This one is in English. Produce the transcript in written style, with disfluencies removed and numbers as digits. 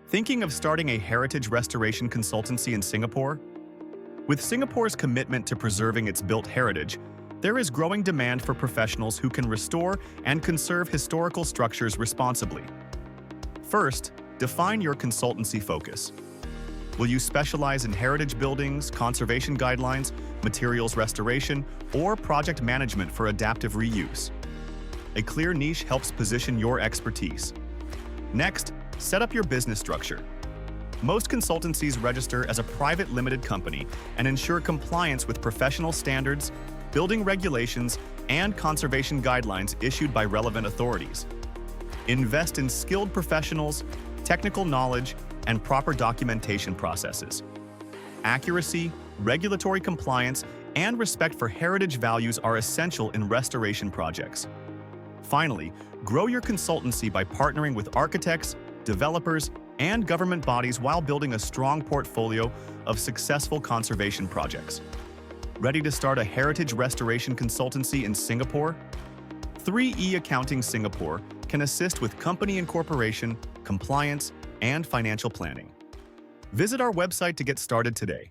Thinking of starting a heritage restoration consultancy in Singapore? With Singapore's commitment to preserving its built heritage, there is growing demand for professionals who can restore and conserve historical structures responsibly. First, define your consultancy focus. Will you specialize in heritage buildings, conservation guidelines, materials restoration, or project management for adaptive reuse? A clear niche helps position your expertise. Next, set up your business structure. Most consultancies register as a private limited company and ensure compliance with professional standards, building regulations, and conservation guidelines issued by relevant authorities. Invest in skilled professionals, technical knowledge, and proper documentation processes. Accuracy, regulatory compliance, and respect for heritage values are essential in restoration projects. Finally, grow your consultancy by partnering with architects, developers, and government bodies while building a strong portfolio of successful conservation projects. Ready to start a heritage restoration consultancy in Singapore? 3E Accounting Singapore can assist with company incorporation, compliance, and financial planning. Visit our website to get started today.